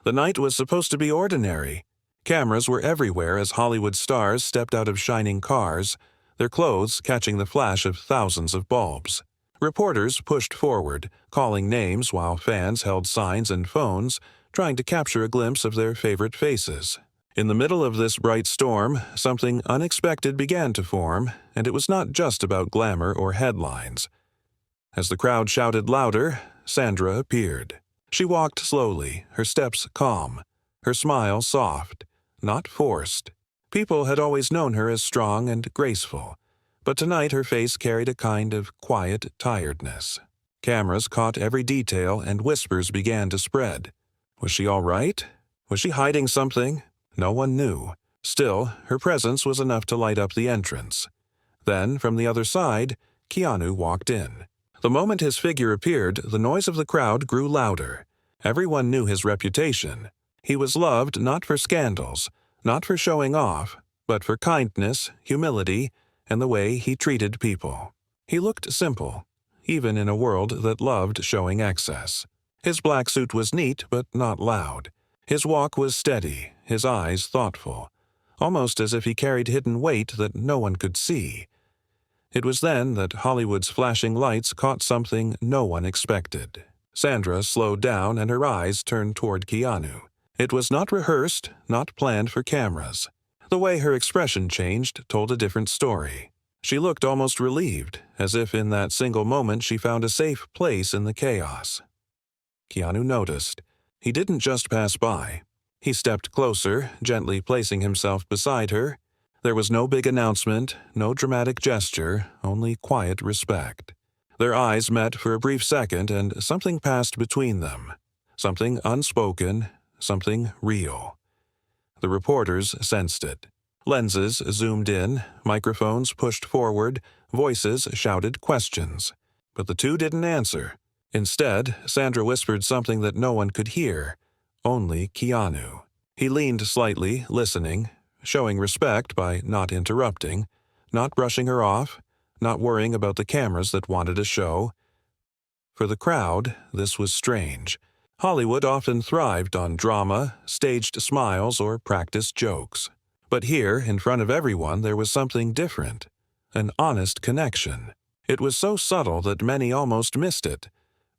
The night was supposed to be ordinary. Cameras were everywhere as Hollywood stars stepped out of shining cars, their clothes catching the flash of thousands of bulbs. Reporters pushed forward, calling names while fans held signs and phones, trying to capture a glimpse of their favorite faces. In the middle of this bright storm, something unexpected began to form, and it was not just about glamour or headlines. As the crowd shouted louder, Sandra appeared. She walked slowly, her steps calm, her smile soft, not forced. People had always known her as strong and graceful, but tonight her face carried a kind of quiet tiredness. Cameras caught every detail and whispers began to spread. Was she all right? Was she hiding something? No one knew. Still, her presence was enough to light up the entrance. Then, from the other side, Keanu walked in. The moment his figure appeared, the noise of the crowd grew louder. Everyone knew his reputation. He was loved not for scandals, not for showing off, but for kindness, humility, and the way he treated people. He looked simple, even in a world that loved showing excess. His black suit was neat but not loud. His walk was steady, his eyes thoughtful, almost as if he carried hidden weight that no one could see. It was then that Hollywood's flashing lights caught something no one expected. Sandra slowed down and her eyes turned toward Keanu. It was not rehearsed, not planned for cameras. The way her expression changed told a different story. She looked almost relieved, as if in that single moment she found a safe place in the chaos. Keanu noticed. He didn't just pass by. He stepped closer, gently placing himself beside her. There was no big announcement, no dramatic gesture, only quiet respect. Their eyes met for a brief second and something passed between them. Something unspoken, something real. The reporters sensed it. Lenses zoomed in, microphones pushed forward, voices shouted questions. But the two didn't answer. Instead, Sandra whispered something that no one could hear, only Keanu. He leaned slightly, listening, showing respect by not interrupting, not brushing her off, not worrying about the cameras that wanted a show. For the crowd, this was strange. Hollywood often thrived on drama, staged smiles, or practiced jokes. But here, in front of everyone, there was something different, an honest connection. It was so subtle that many almost missed it,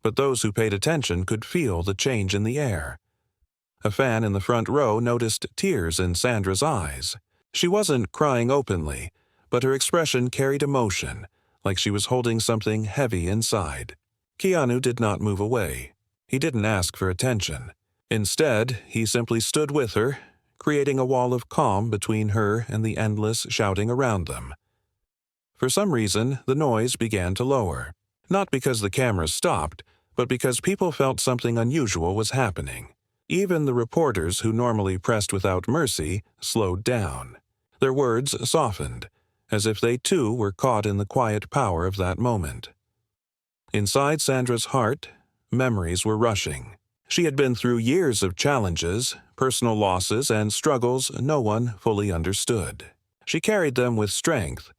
but those who paid attention could feel the change in the air. A fan in the front row noticed tears in Sandra's eyes. She wasn't crying openly, but her expression carried emotion, like she was holding something heavy inside. Keanu did not move away. He didn't ask for attention. Instead, he simply stood with her, creating a wall of calm between her and the endless shouting around them. For some reason, the noise began to lower. Not because the cameras stopped, but because people felt something unusual was happening. Even the reporters who normally pressed without mercy slowed down. Their words softened, as if they too were caught in the quiet power of that moment. Inside Sandra's heart, memories were rushing. She had been through years of challenges, personal losses, and struggles no one fully understood. She carried them with strength,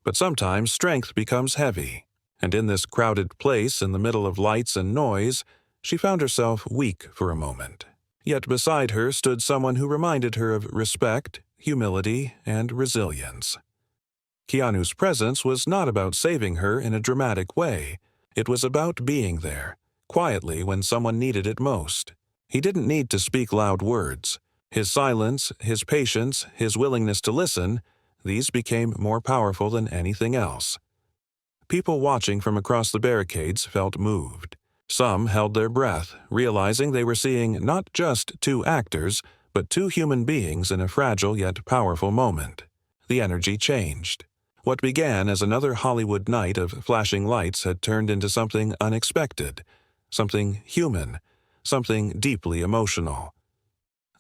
but sometimes strength becomes heavy. And in this crowded place in the middle of lights and noise, she found herself weak for a moment. Yet beside her stood someone who reminded her of respect, humility, and resilience. Keanu's presence was not about saving her in a dramatic way. It was about being there, quietly when someone needed it most. He didn't need to speak loud words. His silence, his patience, his willingness to listen, these became more powerful than anything else. People watching from across the barricades felt moved. Some held their breath, realizing they were seeing not just two actors, but two human beings in a fragile yet powerful moment. The energy changed. What began as another Hollywood night of flashing lights had turned into something unexpected, something human, something deeply emotional.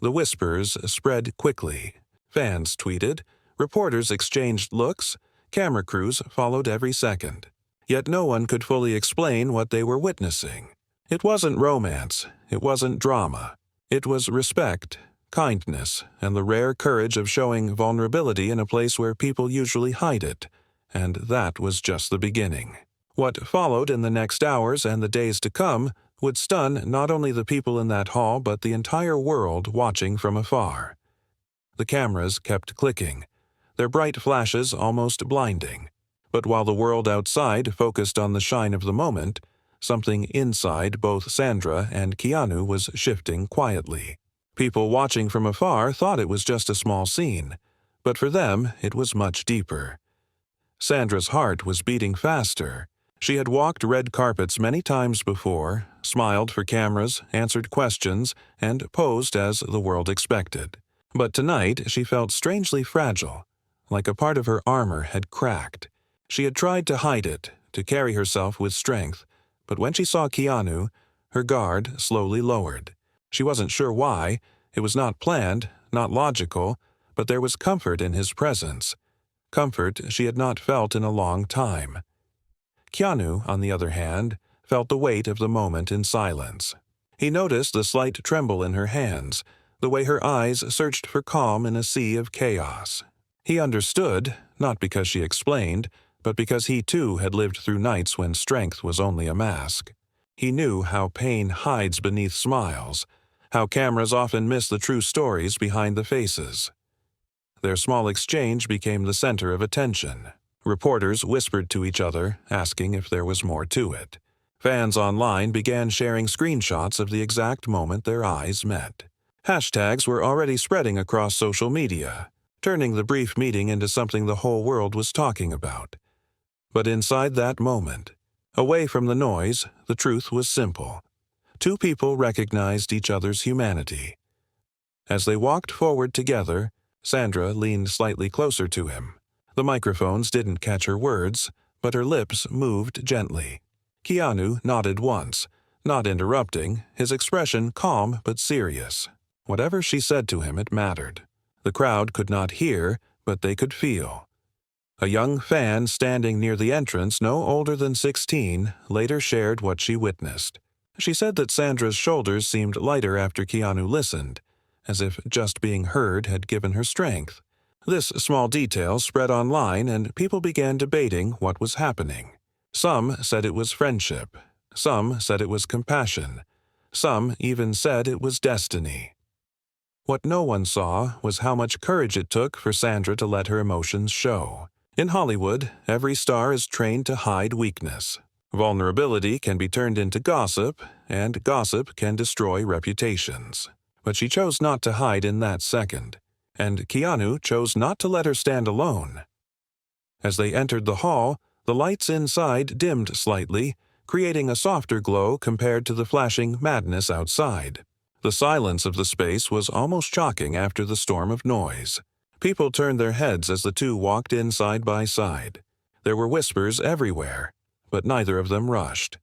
The whispers spread quickly. Fans tweeted, reporters exchanged looks, camera crews followed every second. Yet no one could fully explain what they were witnessing. It wasn't romance, it wasn't drama. It was respect, kindness, and the rare courage of showing vulnerability in a place where people usually hide it. And that was just the beginning. What followed in the next hours and the days to come would stun not only the people in that hall but the entire world watching from afar. The cameras kept clicking, their bright flashes almost blinding. But while the world outside focused on the shine of the moment, something inside both Sandra and Keanu was shifting quietly. People watching from afar thought it was just a small scene, but for them it was much deeper. Sandra's heart was beating faster. She had walked red carpets many times before, smiled for cameras, answered questions, and posed as the world expected. But tonight she felt strangely fragile, like a part of her armor had cracked. She had tried to hide it, to carry herself with strength, but when she saw Keanu, her guard slowly lowered. She wasn't sure why. It was not planned, not logical, but there was comfort in his presence. Comfort she had not felt in a long time. Keanu, on the other hand, felt the weight of the moment in silence. He noticed the slight tremble in her hands, the way her eyes searched for calm in a sea of chaos. He understood, not because she explained, but because he too had lived through nights when strength was only a mask. He knew how pain hides beneath smiles, how cameras often miss the true stories behind the faces. Their small exchange became the center of attention. Reporters whispered to each other, asking if there was more to it. Fans online began sharing screenshots of the exact moment their eyes met. Hashtags were already spreading across social media, turning the brief meeting into something the whole world was talking about. But inside that moment, away from the noise, the truth was simple. Two people recognized each other's humanity. As they walked forward together, Sandra leaned slightly closer to him. The microphones didn't catch her words, but her lips moved gently. Keanu nodded once, not interrupting, his expression calm but serious. Whatever she said to him, it mattered. The crowd could not hear, but they could feel. A young fan standing near the entrance, no older than 16, later shared what she witnessed. She said that Sandra's shoulders seemed lighter after Keanu listened, as if just being heard had given her strength. This small detail spread online and people began debating what was happening. Some said it was friendship. Some said it was compassion. Some even said it was destiny. What no one saw was how much courage it took for Sandra to let her emotions show. In Hollywood, every star is trained to hide weakness. Vulnerability can be turned into gossip, and gossip can destroy reputations. But she chose not to hide in that second, and Keanu chose not to let her stand alone. As they entered the hall, the lights inside dimmed slightly, creating a softer glow compared to the flashing madness outside. The silence of the space was almost shocking after the storm of noise. People turned their heads as the two walked in side by side. There were whispers everywhere, but neither of them rushed.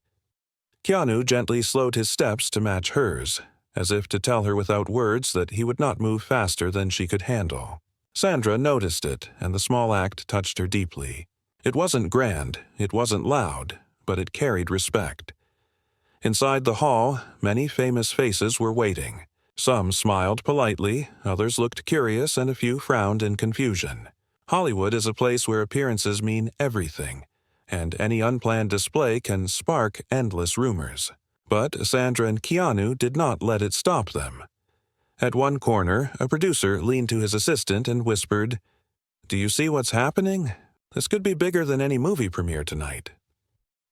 Keanu gently slowed his steps to match hers, as if to tell her without words that he would not move faster than she could handle. Sandra noticed it, and the small act touched her deeply. It wasn't grand, it wasn't loud, but it carried respect. Inside the hall, many famous faces were waiting. Some smiled politely, others looked curious, and a few frowned in confusion. Hollywood is a place where appearances mean everything, and any unplanned display can spark endless rumors. But Sandra and Keanu did not let it stop them. At one corner, a producer leaned to his assistant and whispered, "Do you see what's happening? This could be bigger than any movie premiere tonight."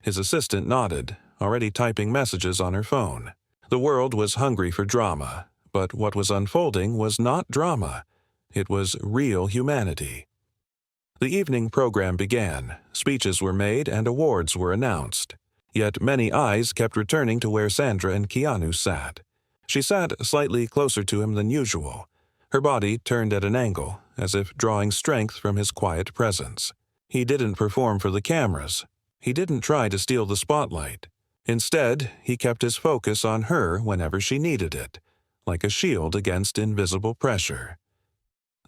His assistant nodded, already typing messages on her phone. The world was hungry for drama, but what was unfolding was not drama. It was real humanity. The evening program began, speeches were made, and awards were announced. Yet many eyes kept returning to where Sandra and Keanu sat. She sat slightly closer to him than usual, her body turned at an angle, as if drawing strength from his quiet presence. He didn't perform for the cameras. He didn't try to steal the spotlight. Instead, he kept his focus on her whenever she needed it, like a shield against invisible pressure.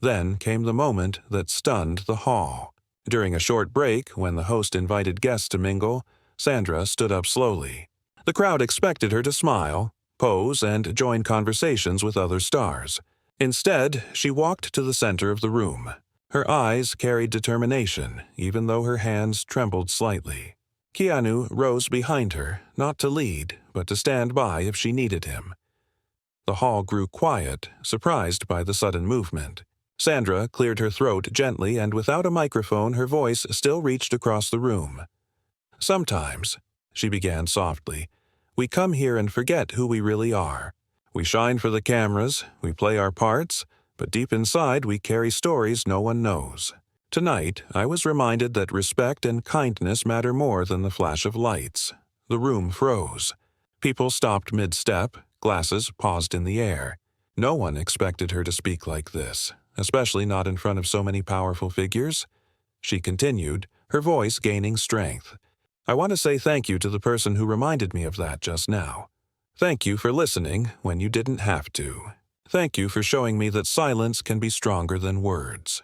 Then came the moment that stunned the hall. During a short break, when the host invited guests to mingle, Sandra stood up slowly. The crowd expected her to smile, pose, and join conversations with other stars. Instead, she walked to the center of the room. Her eyes carried determination, even though her hands trembled slightly. Keanu rose behind her, not to lead, but to stand by if she needed him. The hall grew quiet, surprised by the sudden movement. Sandra cleared her throat gently, and without a microphone her voice still reached across the room. "Sometimes," she began softly, "we come here and forget who we really are. We shine for the cameras, we play our parts, but deep inside we carry stories no one knows. Tonight, I was reminded that respect and kindness matter more than the flash of lights." The room froze. People stopped mid-step, glasses paused in the air. No one expected her to speak like this, especially not in front of so many powerful figures. She continued, her voice gaining strength. "I want to say thank you to the person who reminded me of that just now. Thank you for listening when you didn't have to. Thank you for showing me that silence can be stronger than words."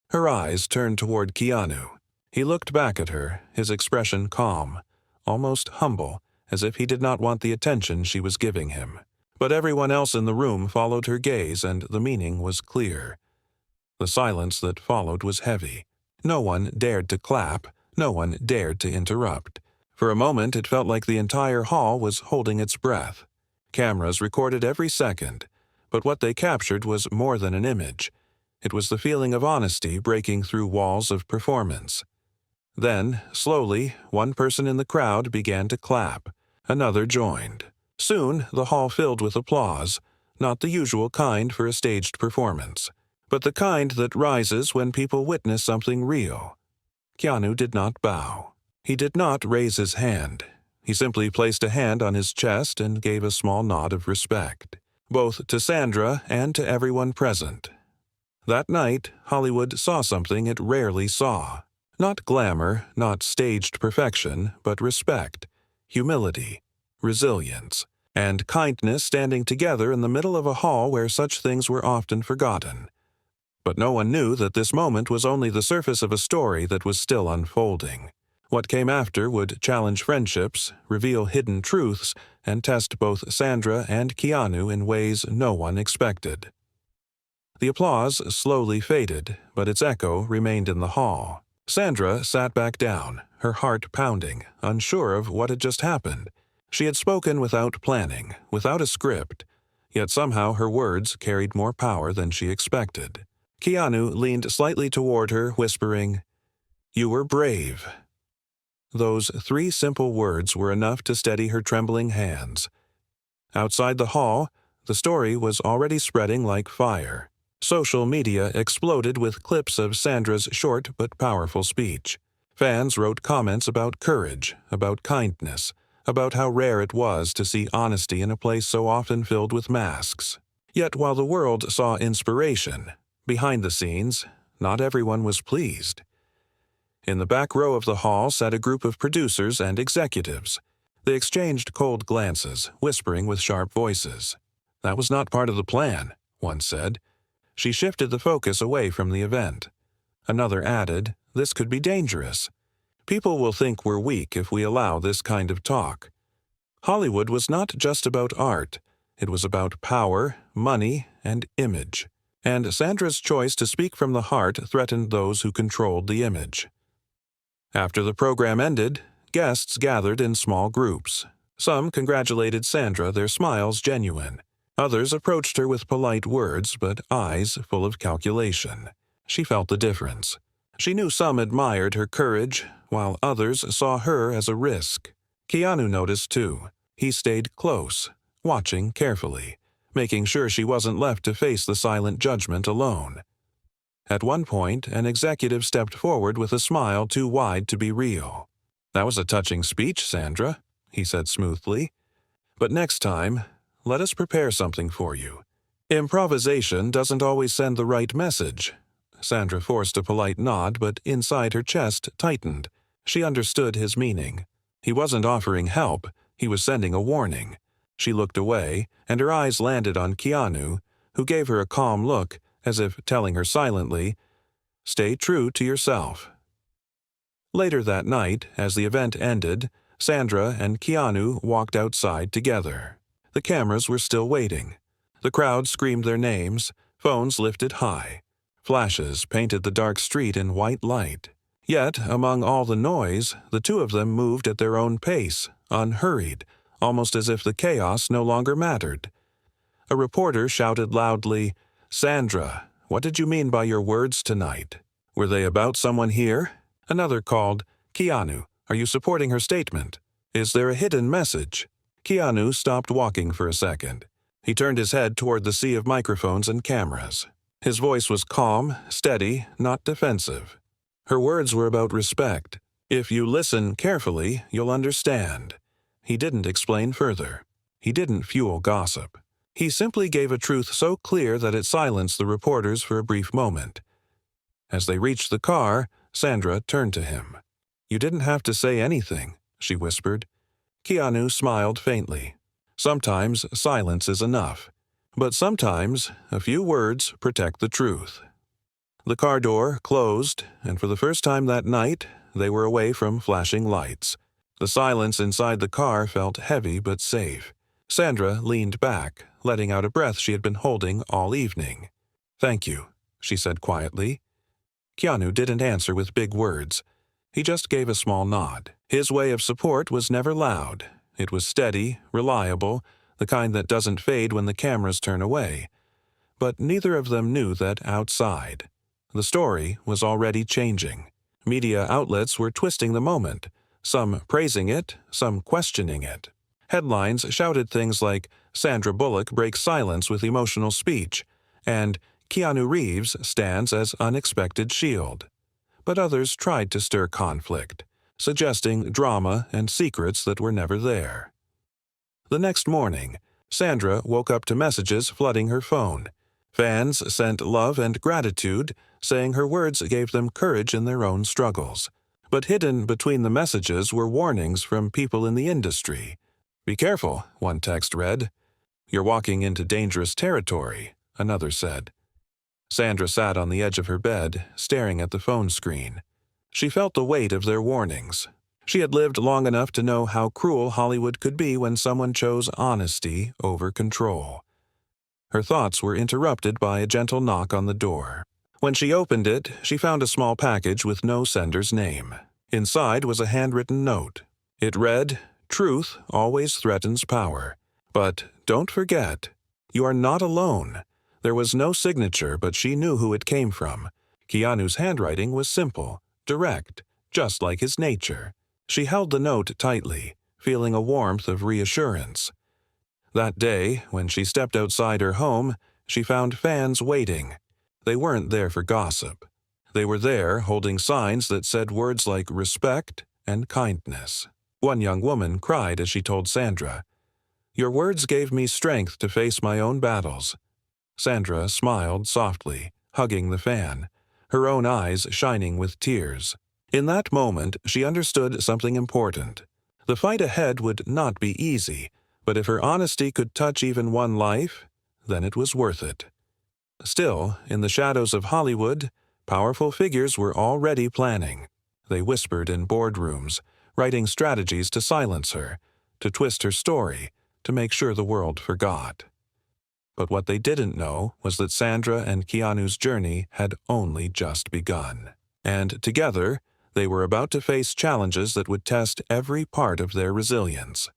Her eyes turned toward Keanu. He looked back at her, his expression calm, almost humble, as if he did not want the attention she was giving him. But everyone else in the room followed her gaze, and the meaning was clear. The silence that followed was heavy. No one dared to clap, no one dared to interrupt. For a moment it felt like the entire hall was holding its breath. Cameras recorded every second, but what they captured was more than an image. It was the feeling of honesty breaking through walls of performance. Then, slowly, one person in the crowd began to clap. Another joined. Soon, the hall filled with applause, not the usual kind for a staged performance, but the kind that rises when people witness something real. Keanu did not bow. He did not raise his hand. He simply placed a hand on his chest and gave a small nod of respect, both to Sandra and to everyone present. That night, Hollywood saw something it rarely saw. Not glamour, not staged perfection, but respect, humility, resilience, and kindness standing together in the middle of a hall where such things were often forgotten. But no one knew that this moment was only the surface of a story that was still unfolding. What came after would challenge friendships, reveal hidden truths, and test both Sandra and Keanu in ways no one expected. The applause slowly faded, but its echo remained in the hall. Sandra sat back down, her heart pounding, unsure of what had just happened. She had spoken without planning, without a script, yet somehow her words carried more power than she expected. Keanu leaned slightly toward her, whispering, "You were brave." Those 3 simple words were enough to steady her trembling hands. Outside the hall, the story was already spreading like fire. Social media exploded with clips of Sandra's short but powerful speech. Fans wrote comments about courage, about kindness, about how rare it was to see honesty in a place so often filled with masks. Yet while the world saw inspiration, behind the scenes, not everyone was pleased. In the back row of the hall sat a group of producers and executives. They exchanged cold glances, whispering with sharp voices. "That was not part of the plan," one said. She shifted the focus away from the event. Another added, "This could be dangerous. People will think we're weak if we allow this kind of talk." Hollywood was not just about art. It was about power, money, and image. And Sandra's choice to speak from the heart threatened those who controlled the image. After the program ended, guests gathered in small groups. Some congratulated Sandra, their smiles genuine. Others approached her with polite words, but eyes full of calculation. She felt the difference. She knew some admired her courage, while others saw her as a risk. Keanu noticed too. He stayed close, watching carefully, making sure she wasn't left to face the silent judgment alone. At one point, an executive stepped forward with a smile too wide to be real. "That was a touching speech, Sandra," he said smoothly. "But next time, let us prepare something for you. Improvisation doesn't always send the right message." Sandra forced a polite nod, but inside her chest tightened. She understood his meaning. He wasn't offering help, he was sending a warning. She looked away, and her eyes landed on Keanu, who gave her a calm look, as if telling her silently, "Stay true to yourself." Later that night, as the event ended, Sandra and Keanu walked outside together. The cameras were still waiting. The crowd screamed their names, phones lifted high. Flashes painted the dark street in white light. Yet, among all the noise, the two of them moved at their own pace, unhurried, almost as if the chaos no longer mattered. A reporter shouted loudly, "Sandra, what did you mean by your words tonight? Were they about someone here?" Another called, "Keanu, are you supporting her statement? Is there a hidden message?" Keanu stopped walking for a second. He turned his head toward the sea of microphones and cameras. His voice was calm, steady, not defensive. Her words were about respect. If you listen carefully, you'll understand. He didn't explain further. He didn't fuel gossip. He simply gave a truth so clear that it silenced the reporters for a brief moment. As they reached the car, Sandra turned to him. "You didn't have to say anything," she whispered. Keanu smiled faintly. Sometimes silence is enough, but sometimes a few words protect the truth. The car door closed, and for the first time that night, they were away from flashing lights. The silence inside the car felt heavy but safe. Sandra leaned back, letting out a breath she had been holding all evening. "Thank you," she said quietly. Keanu didn't answer with big words. He just gave a small nod. His way of support was never loud. It was steady, reliable, the kind that doesn't fade when the cameras turn away. But neither of them knew that outside. The story was already changing. Media outlets were twisting the moment, some praising it, some questioning it. Headlines shouted things like, "Sandra Bullock breaks silence with emotional speech," and "Keanu Reeves stands as unexpected shield." But others tried to stir conflict, suggesting drama and secrets that were never there. The next morning, Sandra woke up to messages flooding her phone. Fans sent love and gratitude, saying her words gave them courage in their own struggles. But hidden between the messages were warnings from people in the industry. "Be careful," one text read. "You're walking into dangerous territory," another said. Sandra sat on the edge of her bed, staring at the phone screen. She felt the weight of their warnings. She had lived long enough to know how cruel Hollywood could be when someone chose honesty over control. Her thoughts were interrupted by a gentle knock on the door. When she opened it, she found a small package with no sender's name. Inside was a handwritten note. It read, "Truth always threatens power. But don't forget, you are not alone." There was no signature, but she knew who it came from. Keanu's handwriting was simple, direct, just like his nature. She held the note tightly, feeling a warmth of reassurance. That day, when she stepped outside her home, she found fans waiting. They weren't there for gossip. They were there holding signs that said words like respect and kindness. One young woman cried as she told Sandra, "Your words gave me strength to face my own battles." Sandra smiled softly, hugging the fan, her own eyes shining with tears. In that moment, she understood something important. The fight ahead would not be easy, but if her honesty could touch even one life, then it was worth it. Still, in the shadows of Hollywood, powerful figures were already planning. They whispered in boardrooms, writing strategies to silence her, to twist her story, to make sure the world forgot. But what they didn't know was that Sandra and Keanu's journey had only just begun. And together, they were about to face challenges that would test every part of their resilience.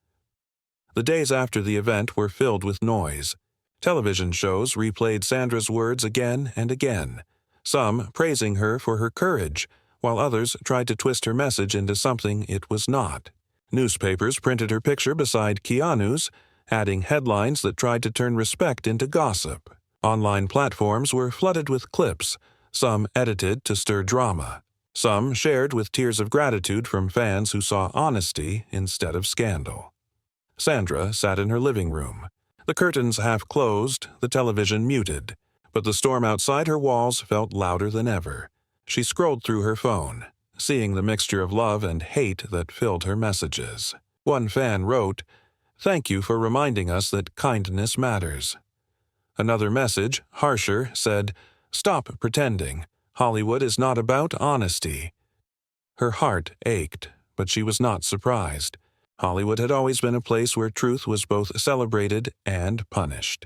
The days after the event were filled with noise. Television shows replayed Sandra's words again and again, some praising her for her courage, while others tried to twist her message into something it was not. Newspapers printed her picture beside Keanu's, adding headlines that tried to turn respect into gossip. Online platforms were flooded with clips, some edited to stir drama, some shared with tears of gratitude from fans who saw honesty instead of scandal. Sandra sat in her living room. The curtains half closed, the television muted, but the storm outside her walls felt louder than ever. She scrolled through her phone, seeing the mixture of love and hate that filled her messages. One fan wrote, "Thank you for reminding us that kindness matters." Another message, harsher, said, "Stop pretending. Hollywood is not about honesty." Her heart ached, but she was not surprised. Hollywood had always been a place where truth was both celebrated and punished.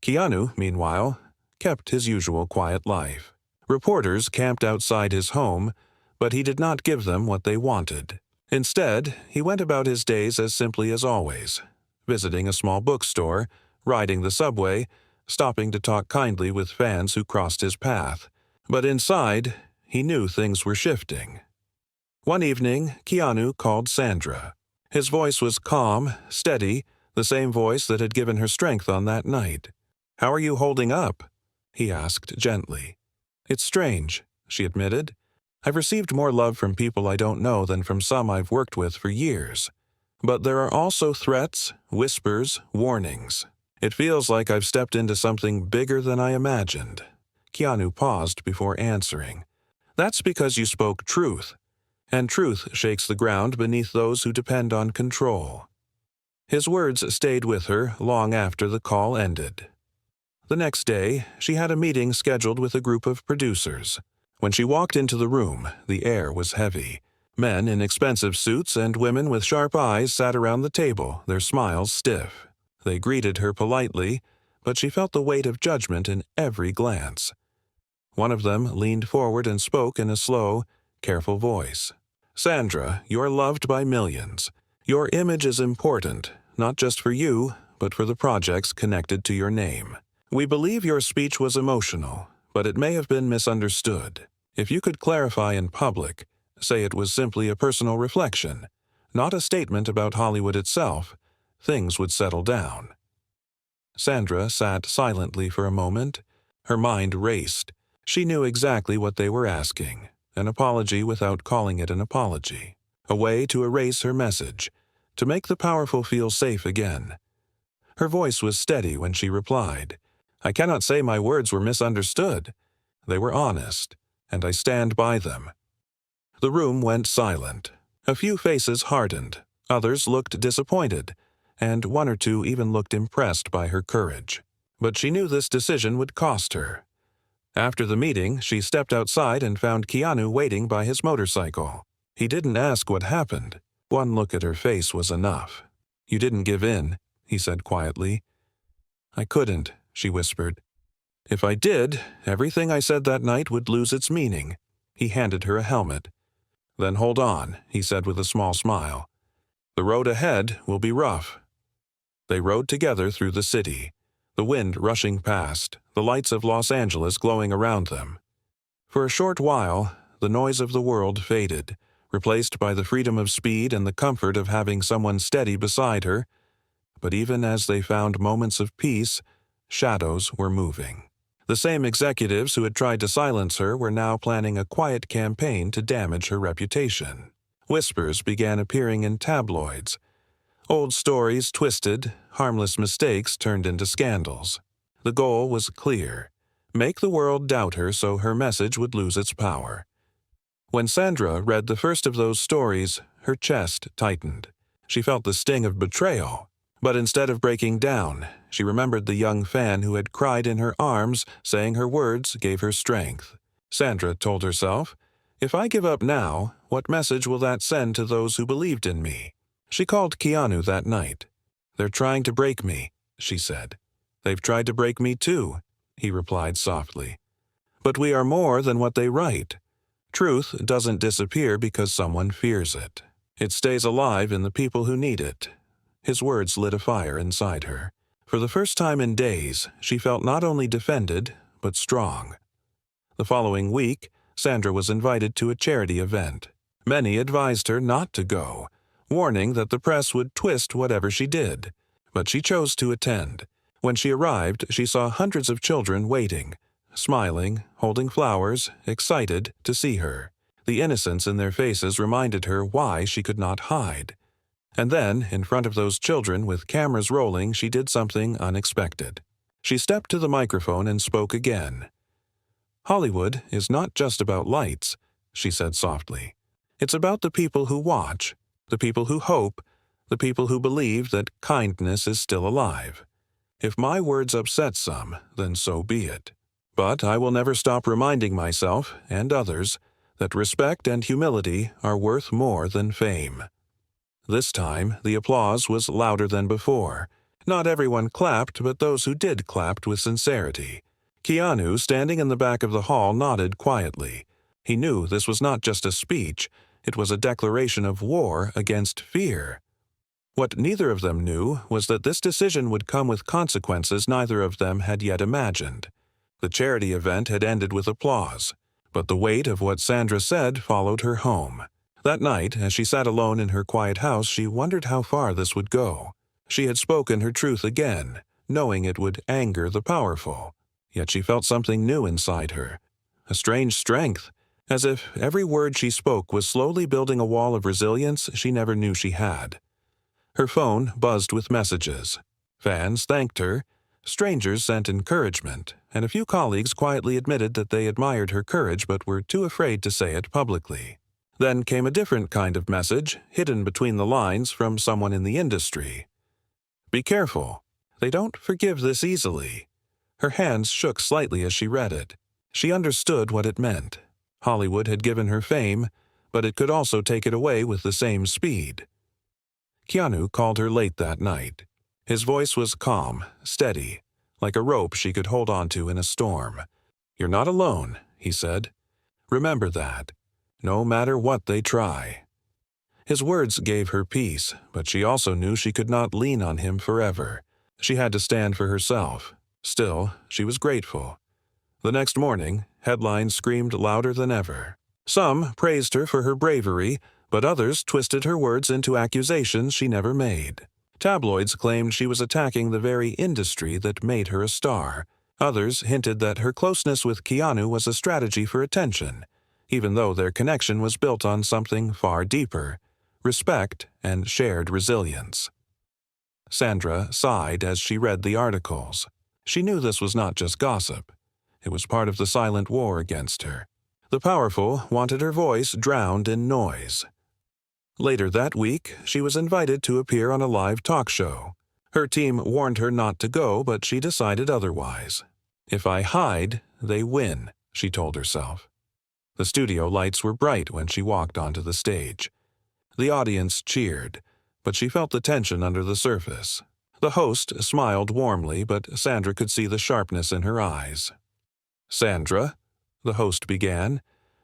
Keanu, meanwhile, kept his usual quiet life. Reporters camped outside his home, But he did not give them what they wanted. Instead, he went about his days as simply as always, visiting a small bookstore, riding the subway, stopping to talk kindly with fans who crossed his path. But inside, he knew things were shifting. One evening, Keanu called Sandra. His voice was calm, steady, the same voice that had given her strength on that night. "How are you holding up?" he asked gently. "It's strange," she admitted. "I've received more love from people I don't know than from some I've worked with for years. But there are also threats, whispers, warnings. It feels like I've stepped into something bigger than I imagined." Keanu paused before answering. "That's because you spoke truth, and truth shakes the ground beneath those who depend on control." His words stayed with her long after the call ended. The next day, she had a meeting scheduled with a group of producers. When she walked into the room, the air was heavy. Men in expensive suits and women with sharp eyes sat around the table, their smiles stiff. They greeted her politely, but she felt the weight of judgment in every glance. One of them leaned forward and spoke in a slow, careful voice. "Sandra, you're loved by millions. Your image is important, not just for you, but for the projects connected to your name. We believe your speech was emotional, but it may have been misunderstood. If you could clarify in public, say it was simply a personal reflection, not a statement about Hollywood itself, things would settle down." Sandra sat silently for a moment. Her mind raced. She knew exactly what they were asking, an apology without calling it an apology, a way to erase her message, to make the powerful feel safe again. Her voice was steady when she replied, "I cannot say my words were misunderstood. They were honest, and I stand by them." The room went silent. A few faces hardened, others looked disappointed, and one or two even looked impressed by her courage. But she knew this decision would cost her. After the meeting, she stepped outside and found Keanu waiting by his motorcycle. He didn't ask what happened. One look at her face was enough. "You didn't give in," he said quietly. "I couldn't," she whispered. "If I did, everything I said that night would lose its meaning." He handed her a helmet. "Then hold on," he said with a small smile. "The road ahead will be rough." They rode together through the city, the wind rushing past, the lights of Los Angeles glowing around them. For a short while, the noise of the world faded, replaced by the freedom of speed and the comfort of having someone steady beside her. But even as they found moments of peace, shadows were moving. The same executives who had tried to silence her were now planning a quiet campaign to damage her reputation. Whispers began appearing in tabloids. Old stories twisted, harmless mistakes turned into scandals. The goal was clear: make the world doubt her so her message would lose its power. When Sandra read the first of those stories, her chest tightened. She felt the sting of betrayal. But instead of breaking down, she remembered the young fan who had cried in her arms, saying her words gave her strength. Sandra told herself, "If I give up now, what message will that send to those who believed in me?" She called Keanu that night. "They're trying to break me," she said. "They've tried to break me too," he replied softly. "But we are more than what they write. Truth doesn't disappear because someone fears it. It stays alive in the people who need it." His words lit a fire inside her. For the first time in days, she felt not only defended, but strong. The following week, Sandra was invited to a charity event. Many advised her not to go, warning that the press would twist whatever she did. But she chose to attend. When she arrived, she saw hundreds of children waiting, smiling, holding flowers, excited to see her. The innocence in their faces reminded her why she could not hide. And then, in front of those children with cameras rolling, she did something unexpected. She stepped to the microphone and spoke again. "Hollywood is not just about lights," she said softly. "It's about the people who watch, the people who hope, the people who believe that kindness is still alive. If my words upset some, then so be it. But I will never stop reminding myself, and others, that respect and humility are worth more than fame." This time, the applause was louder than before. Not everyone clapped, but those who did clapped with sincerity. Keanu, standing in the back of the hall, nodded quietly. He knew this was not just a speech, it was a declaration of war against fear. What neither of them knew was that this decision would come with consequences neither of them had yet imagined. The charity event had ended with applause, but the weight of what Sandra said followed her home. That night, as she sat alone in her quiet house, she wondered how far this would go. She had spoken her truth again, knowing it would anger the powerful. Yet she felt something new inside her, a strange strength, as if every word she spoke was slowly building a wall of resilience she never knew she had. Her phone buzzed with messages. Fans thanked her, strangers sent encouragement, and a few colleagues quietly admitted that they admired her courage but were too afraid to say it publicly. Then came a different kind of message, hidden between the lines from someone in the industry. "Be careful. They don't forgive this easily." Her hands shook slightly as she read it. She understood what it meant. Hollywood had given her fame, but it could also take it away with the same speed. Keanu called her late that night. His voice was calm, steady, like a rope she could hold onto in a storm. "You're not alone," he said. "Remember that, no matter what they try." His words gave her peace, but she also knew she could not lean on him forever. She had to stand for herself. Still, she was grateful. The next morning, headlines screamed louder than ever. Some praised her for her bravery, but others twisted her words into accusations she never made. Tabloids claimed she was attacking the very industry that made her a star. Others hinted that her closeness with Keanu was a strategy for attention, even though their connection was built on something far deeper: respect and shared resilience. Sandra sighed as she read the articles. She knew this was not just gossip. It was part of the silent war against her. The powerful wanted her voice drowned in noise. Later that week, she was invited to appear on a live talk show. Her team warned her not to go, but she decided otherwise. "If I hide, they win," she told herself. The studio lights were bright when she walked onto the stage. The audience cheered, but she felt the tension under the surface. The host smiled warmly, but Sandra could see the sharpness in her eyes. "Sandra," the host began,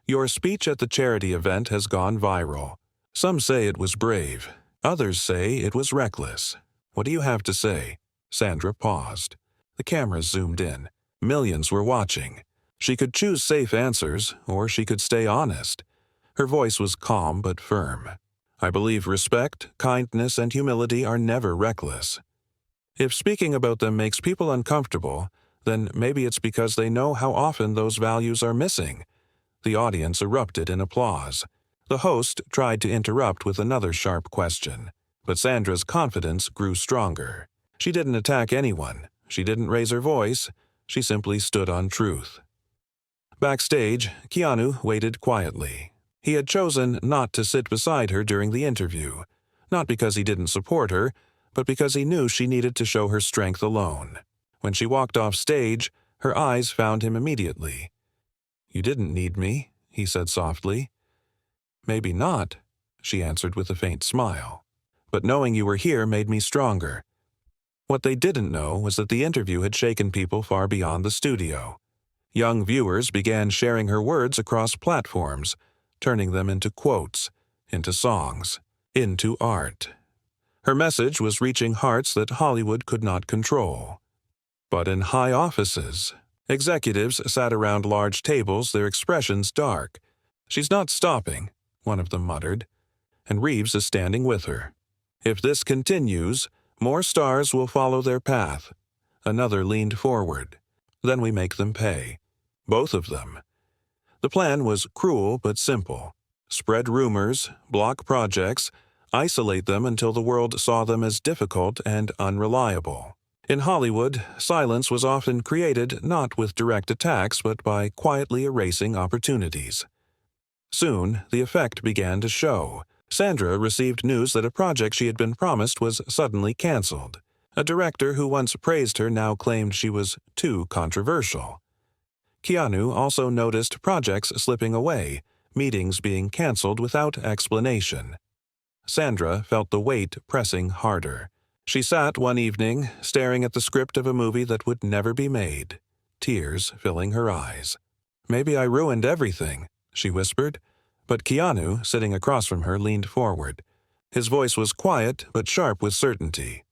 "your speech at the charity event has gone viral. Some say it was brave. Others say it was reckless. What do you have to say?" Sandra paused. The cameras zoomed in. Millions were watching. She could choose safe answers, or she could stay honest. Her voice was calm but firm. "I believe respect, kindness, and humility are never reckless. If speaking about them makes people uncomfortable, then maybe it's because they know how often those values are missing." The audience erupted in applause. The host tried to interrupt with another sharp question, but Sandra's confidence grew stronger. She didn't attack anyone. She didn't raise her voice. She simply stood on truth. Backstage, Keanu waited quietly. He had chosen not to sit beside her during the interview, not because he didn't support her, but because he knew she needed to show her strength alone. When she walked off stage, her eyes found him immediately. "You didn't need me," he said softly. "Maybe not," she answered with a faint smile. "But knowing you were here made me stronger." What they didn't know was that the interview had shaken people far beyond the studio. Young viewers began sharing her words across platforms, turning them into quotes, into songs, into art. Her message was reaching hearts that Hollywood could not control. But in high offices, executives sat around large tables, their expressions dark. "She's not stopping," one of them muttered, "and Reeves is standing with her. If this continues, more stars will follow their path." Another leaned forward. "Then we make them pay. Both of them." The plan was cruel but simple. Spread rumors, block projects, isolate them until the world saw them as difficult and unreliable. In Hollywood, silence was often created not with direct attacks but by quietly erasing opportunities. Soon, the effect began to show. Sandra received news that a project she had been promised was suddenly canceled. A director who once praised her now claimed she was too controversial. Keanu also noticed projects slipping away, meetings being canceled without explanation. Sandra felt the weight pressing harder. She sat one evening, staring at the script of a movie that would never be made, tears filling her eyes. "Maybe I ruined everything," she whispered, but Keanu, sitting across from her, leaned forward. His voice was quiet but sharp with certainty.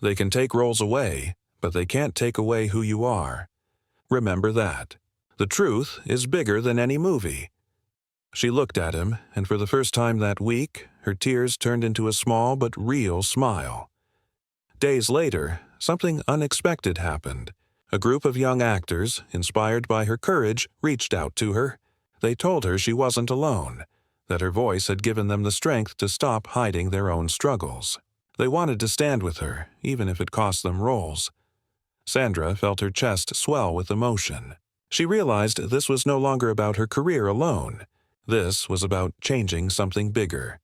They can take roles away, but they can't take away who you are. Remember that. The truth is bigger than any movie. She looked at him, and for the first time that week, her tears turned into a small but real smile. Days later, something unexpected happened. A group of young actors, inspired by her courage, reached out to her. They told her she wasn't alone, that her voice had given them the strength to stop hiding their own struggles. They wanted to stand with her, even if it cost them roles. Sandra felt her chest swell with emotion. She realized this was no longer about her career alone. This was about changing something bigger.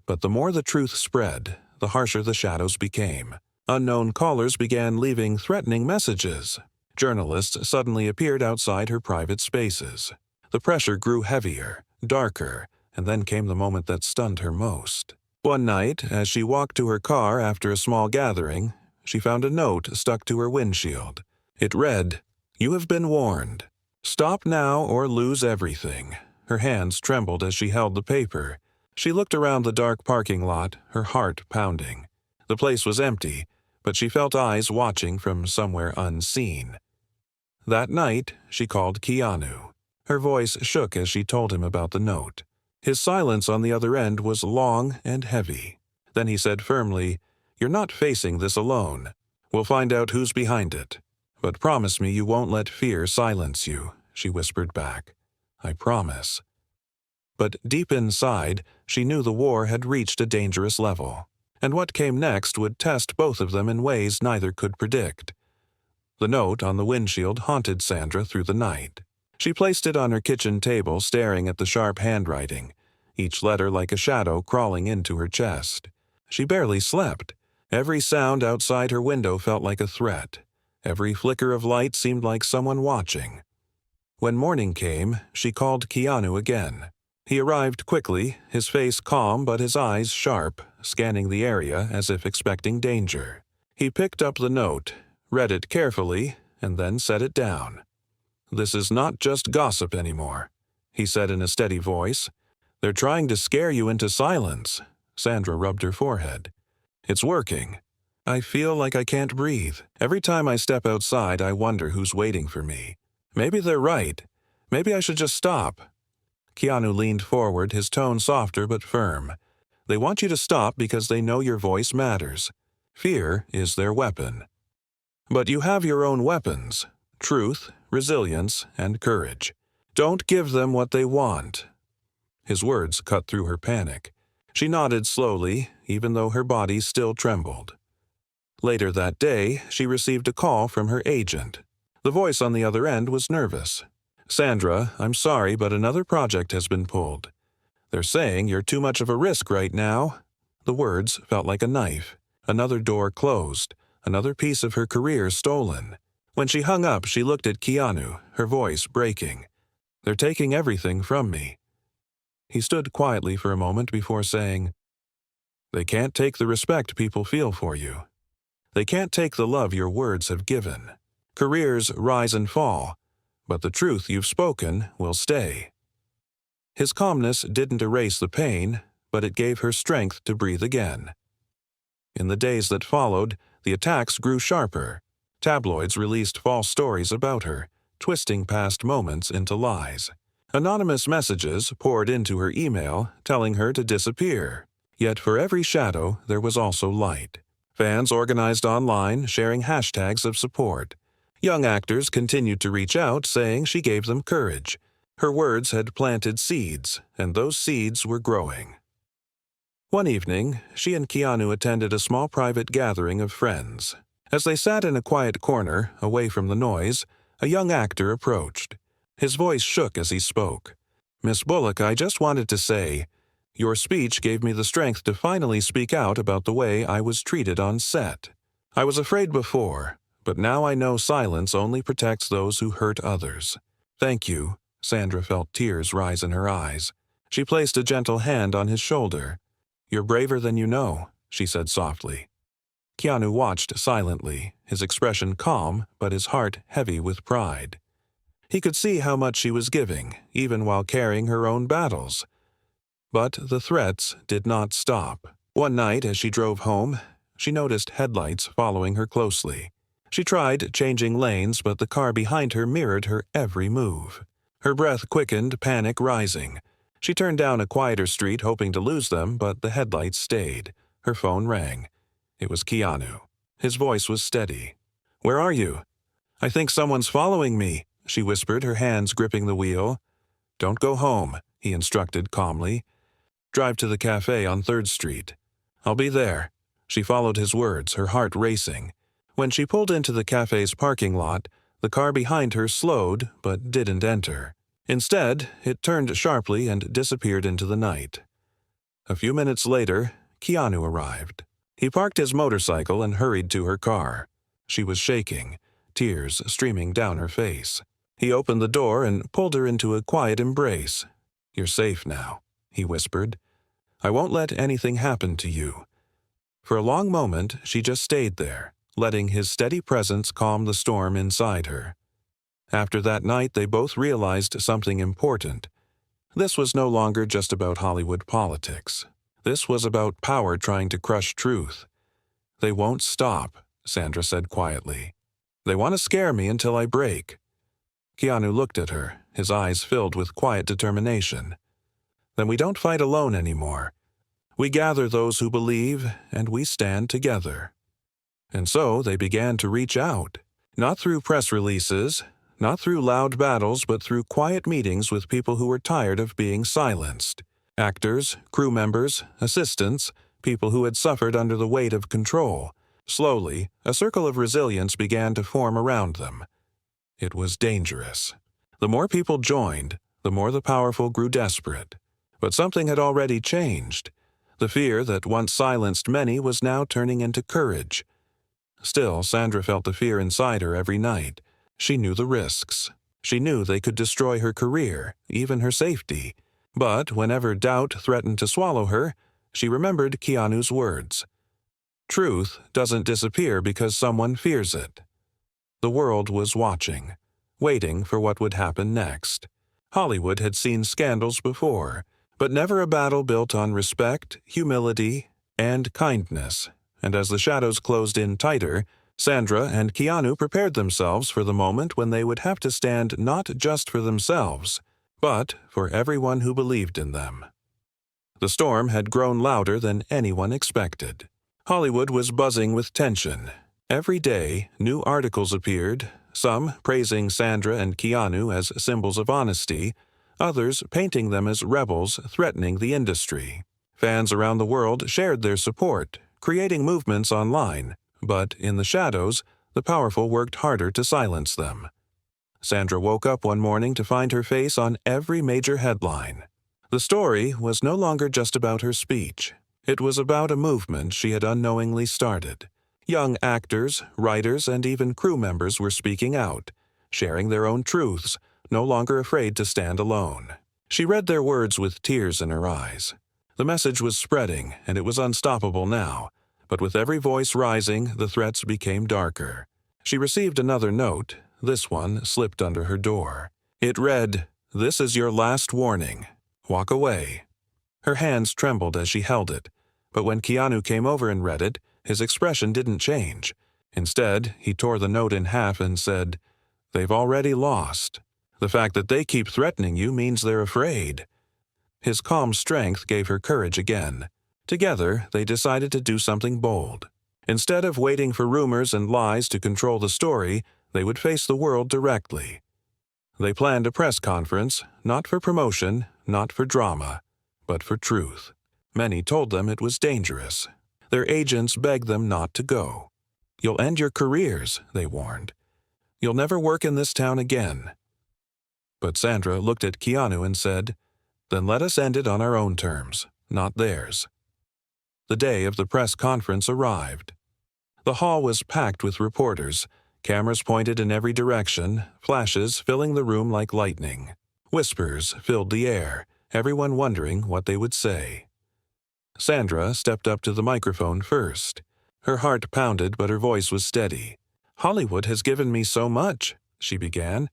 But the more the truth spread, the harsher the shadows became. Unknown callers began leaving threatening messages. Journalists suddenly appeared outside her private spaces. The pressure grew heavier, darker, and then came the moment that stunned her most. One night, as she walked to her car after a small gathering, she found a note stuck to her windshield. It read, "You have been warned. Stop now or lose everything." Her hands trembled as she held the paper. She looked around the dark parking lot, her heart pounding. The place was empty, but she felt eyes watching from somewhere unseen. That night, she called Keanu. Her voice shook as she told him about the note. His silence on the other end was long and heavy. Then he said firmly, "You're not facing this alone. We'll find out who's behind it. But promise me you won't let fear silence you," she whispered back. "I promise." But deep inside, she knew the war had reached a dangerous level, and what came next would test both of them in ways neither could predict. The note on the windshield haunted Sandra through the night. She placed it on her kitchen table, staring at the sharp handwriting, each letter like a shadow crawling into her chest. She barely slept. Every sound outside her window felt like a threat. Every flicker of light seemed like someone watching. When morning came, she called Keanu again. He arrived quickly, his face calm but his eyes sharp, scanning the area as if expecting danger. He picked up the note, read it carefully, and then set it down. "This is not just gossip anymore," he said in a steady voice. "They're trying to scare you into silence." Sandra rubbed her forehead. "It's working. I feel like I can't breathe. Every time I step outside, I wonder who's waiting for me. Maybe they're right. Maybe I should just stop." Keanu leaned forward, his tone softer but firm. "They want you to stop because they know your voice matters. Fear is their weapon. But you have your own weapons: truth, resilience, and courage. Don't give them what they want." His words cut through her panic. She nodded slowly, even though her body still trembled. Later that day, she received a call from her agent. The voice on the other end was nervous. "Sandra, I'm sorry, but another project has been pulled. They're saying you're too much of a risk right now." The words felt like a knife. Another door closed, another piece of her career stolen. When she hung up, she looked at Keanu, her voice breaking. "They're taking everything from me." He stood quietly for a moment before saying, "They can't take the respect people feel for you. They can't take the love your words have given. Careers rise and fall, but the truth you've spoken will stay." His calmness didn't erase the pain, but it gave her strength to breathe again. In the days that followed, the attacks grew sharper. Tabloids released false stories about her, twisting past moments into lies. Anonymous messages poured into her email, telling her to disappear. Yet for every shadow, there was also light. Fans organized online, sharing hashtags of support. Young actors continued to reach out, saying she gave them courage. Her words had planted seeds, and those seeds were growing. One evening, she and Keanu attended a small private gathering of friends. As they sat in a quiet corner, away from the noise, a young actor approached. His voice shook as he spoke. "Miss Bullock, I just wanted to say, your speech gave me the strength to finally speak out about the way I was treated on set. I was afraid before, but now I know silence only protects those who hurt others. Thank you." Sandra felt tears rise in her eyes. She placed a gentle hand on his shoulder. "You're braver than you know," she said softly. Keanu watched silently, his expression calm but his heart heavy with pride. He could see how much she was giving, even while carrying her own battles. But the threats did not stop. One night, as she drove home, she noticed headlights following her closely. She tried changing lanes, but the car behind her mirrored her every move. Her breath quickened, panic rising. She turned down a quieter street, hoping to lose them, but the headlights stayed. Her phone rang. It was Keanu. His voice was steady. "Where are you?" "I think someone's following me," she whispered, her hands gripping the wheel. "Don't go home," he instructed calmly. "Drive to the cafe on 3rd Street. I'll be there." She followed his words, her heart racing. When she pulled into the cafe's parking lot, the car behind her slowed but didn't enter. Instead, it turned sharply and disappeared into the night. A few minutes later, Keanu arrived. He parked his motorcycle and hurried to her car. She was shaking, tears streaming down her face. He opened the door and pulled her into a quiet embrace. "You're safe now," he whispered. "I won't let anything happen to you." For a long moment, she just stayed there, letting his steady presence calm the storm inside her. After that night, they both realized something important. This was no longer just about Hollywood politics. This was about power trying to crush truth. "They won't stop," Sandra said quietly. "They want to scare me until I break." Keanu looked at her, his eyes filled with quiet determination. "Then we don't fight alone anymore. We gather those who believe, and we stand together." And so they began to reach out, not through press releases, not through loud battles, but through quiet meetings with people who were tired of being silenced. Actors, crew members, assistants, people who had suffered under the weight of control. Slowly, a circle of resilience began to form around them. It was dangerous. The more people joined, the more the powerful grew desperate. But something had already changed. The fear that once silenced many was now turning into courage. Still, Sandra felt the fear inside her every night. She knew the risks. She knew they could destroy her career, even her safety. But whenever doubt threatened to swallow her, she remembered Keanu's words. Truth doesn't disappear because someone fears it. The world was watching, waiting for what would happen next. Hollywood had seen scandals before, but never a battle built on respect, humility, and kindness. And as the shadows closed in tighter, Sandra and Keanu prepared themselves for the moment when they would have to stand not just for themselves, but for everyone who believed in them. The storm had grown louder than anyone expected. Hollywood was buzzing with tension. Every day, new articles appeared, some praising Sandra and Keanu as symbols of honesty, others painting them as rebels threatening the industry. Fans around the world shared their support, creating movements online, but in the shadows, the powerful worked harder to silence them. Sandra woke up one morning to find her face on every major headline. The story was no longer just about her speech. It was about a movement she had unknowingly started. Young actors, writers, and even crew members were speaking out, sharing their own truths, no longer afraid to stand alone. She read their words with tears in her eyes. The message was spreading, and it was unstoppable now. But with every voice rising, the threats became darker. She received another note. This one slipped under her door. It read, "This is your last warning. Walk away." Her hands trembled as she held it, but when Keanu came over and read it, his expression didn't change. Instead, he tore the note in half and said, "They've already lost. The fact that they keep threatening you means they're afraid." His calm strength gave her courage again. Together, they decided to do something bold. Instead of waiting for rumors and lies to control the story, they would face the world directly. They planned a press conference, not for promotion, not for drama, but for truth. Many told them it was dangerous. Their agents begged them not to go. "You'll end your careers," they warned. "You'll never work in this town again." But Sandra looked at Keanu and said, "Then let us end it on our own terms, not theirs." The day of the press conference arrived. The hall was packed with reporters, cameras pointed in every direction, flashes filling the room like lightning. Whispers filled the air, everyone wondering what they would say. Sandra stepped up to the microphone first. Her heart pounded, but her voice was steady. "Hollywood has given me so much," she began.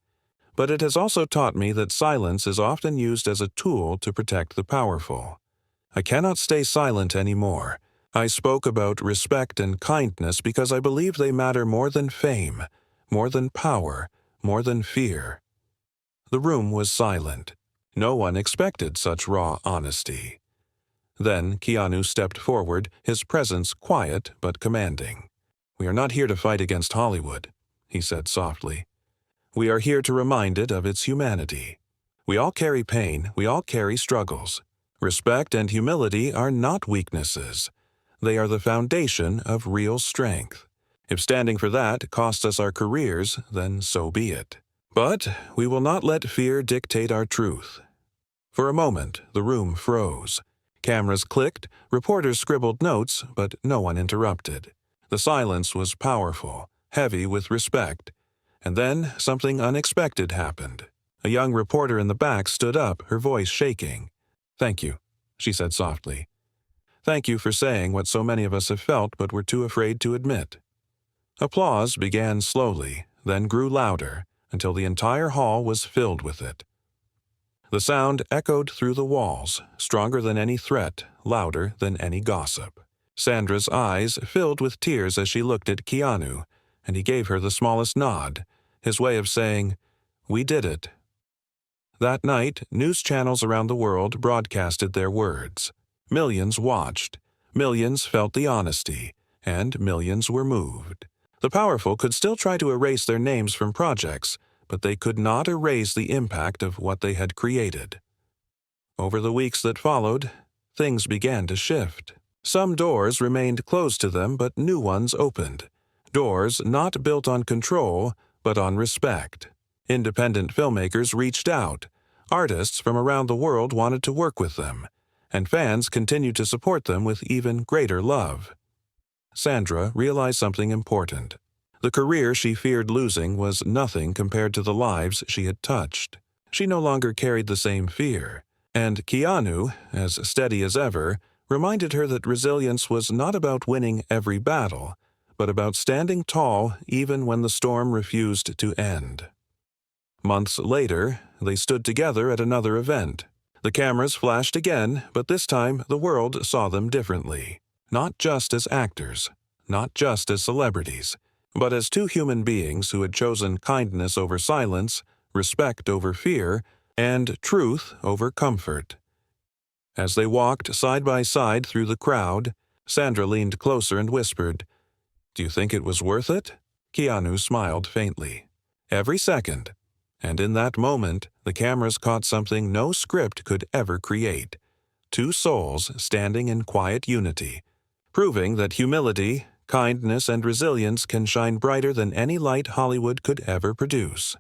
but it has also taught me that silence is often used as a tool to protect the powerful. I cannot stay silent anymore. I spoke about respect and kindness because I believe they matter more than fame, more than power, more than fear. The room was silent. No one expected such raw honesty. Then Keanu stepped forward, his presence quiet but commanding. "We are not here to fight against Hollywood," he said softly. "We are here to remind it of its humanity. We all carry pain, we all carry struggles. Respect and humility are not weaknesses. They are the foundation of real strength. If standing for that costs us our careers, then so be it. But we will not let fear dictate our truth." For a moment, the room froze. Cameras clicked, reporters scribbled notes, but no one interrupted. The silence was powerful, heavy with respect. And then something unexpected happened. A young reporter in the back stood up, her voice shaking. "Thank you," she said softly. "Thank you for saying what so many of us have felt but were too afraid to admit." Applause began slowly, then grew louder, until the entire hall was filled with it. The sound echoed through the walls, stronger than any threat, louder than any gossip. Sandra's eyes filled with tears as she looked at Keanu, and he gave her the smallest nod, his way of saying, "We did it." That night, news channels around the world broadcasted their words. Millions watched, millions felt the honesty, and millions were moved. The powerful could still try to erase their names from projects, but they could not erase the impact of what they had created. Over the weeks that followed, things began to shift. Some doors remained closed to them, but new ones opened. Doors not built on control, but on respect. Independent filmmakers reached out. Artists from around the world wanted to work with them, and fans continued to support them with even greater love. Sandra realized something important. The career she feared losing was nothing compared to the lives she had touched. She no longer carried the same fear. And Keanu, as steady as ever, reminded her that resilience was not about winning every battle, but about standing tall even when the storm refused to end. Months later, they stood together at another event. The cameras flashed again, but this time the world saw them differently. Not just as actors, not just as celebrities, but as two human beings who had chosen kindness over silence, respect over fear, and truth over comfort. As they walked side by side through the crowd, Sandra leaned closer and whispered, "Do you think it was worth it?" Keanu smiled faintly. Every second. And in that moment, the cameras caught something no script could ever create. Two souls standing in quiet unity, proving that humility, kindness, and resilience can shine brighter than any light Hollywood could ever produce.